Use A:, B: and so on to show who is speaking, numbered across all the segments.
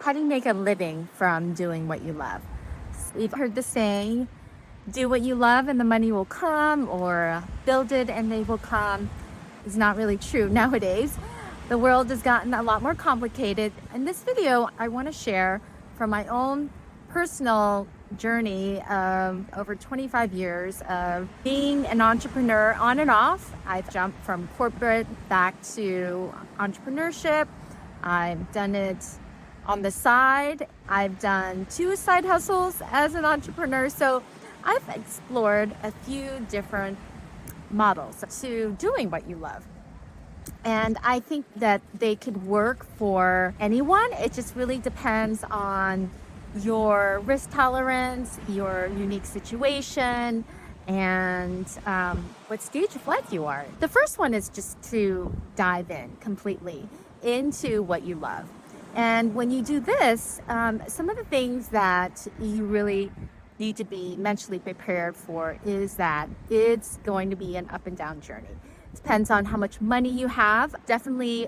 A: How do you make a living from doing what you love? We've heard the saying, do what you love and the money will come, or build it and they will come. It's not really true nowadays. The world has gotten a lot more complicated. In this video, I want to share from my own personal journey of over 25 years of being an entrepreneur on and off. I've jumped from corporate back to entrepreneurship. I've done it on the side. I've done 2 side hustles as an entrepreneur. So I've explored a few different models to doing what you love. And I think that they could work for anyone. It just really depends on your risk tolerance, your unique situation, and what stage of life you are. The first one is just to dive in completely into what you love. And when you do this, some of the things that you really need to be mentally prepared for is that it's going to be an up and down journey. Depends on how much money you have. Definitely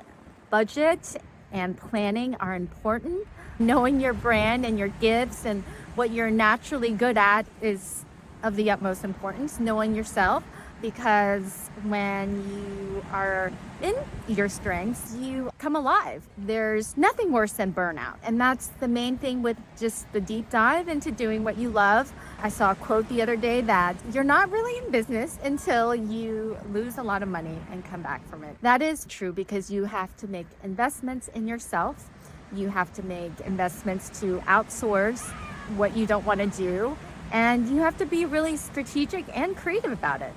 A: budget and planning are important. Knowing your brand and your gifts and what you're naturally good at is of the utmost importance. Knowing yourself, because when you are in your strengths, you come alive. There's nothing worse than burnout. And that's the main thing with just the deep dive into doing what you love. I saw a quote the other day that you're not really in business until you lose a lot of money and come back from it. That is true because you have to make investments in yourself. You have to make investments to outsource what you don't want to do. And you have to be really strategic and creative about it.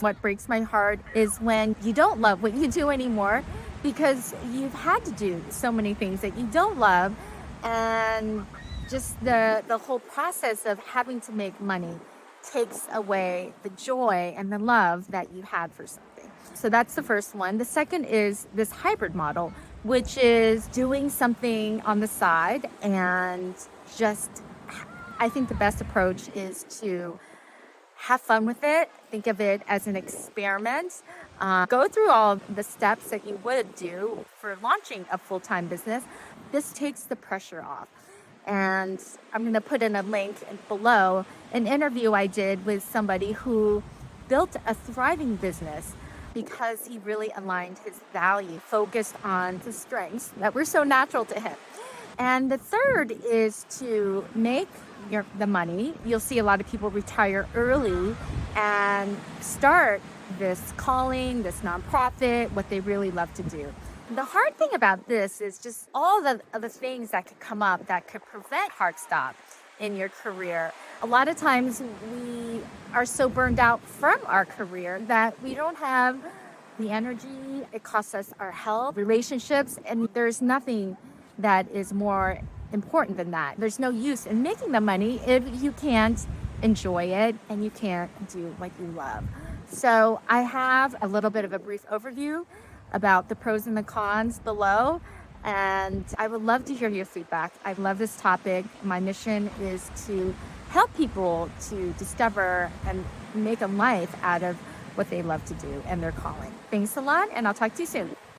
A: What breaks my heart is when you don't love what you do anymore because you've had to do so many things that you don't love, and just the whole process of having to make money takes away the joy and the love that you had for something. So that's the first one. The second is this hybrid model, which is doing something on the side, and just I think the best approach is to have fun with it. Think of it as an experiment. Go through all the steps that you would do for launching a full-time business. This takes the pressure off. And I'm going to put in a link below an interview I did with somebody who built a thriving business because he really aligned his value, focused on the strengths that were so natural to him. And the third is to make the money. You'll see a lot of people retire early and start this calling, this nonprofit, what they really love to do. The hard thing about this is just all the other things that could come up that could prevent hard stop in your career. A lot of times we are so burned out from our career that we don't have the energy. It costs us our health, relationships, and there's nothing that is more important than that. There's no use in making the money if you can't enjoy it and you can't do what you love. So I have a little bit of a brief overview about the pros and the cons below, and I would love to hear your feedback. I love this topic. My mission is to help people to discover and make a life out of what they love to do and their calling. Thanks a lot, and I'll talk to you soon.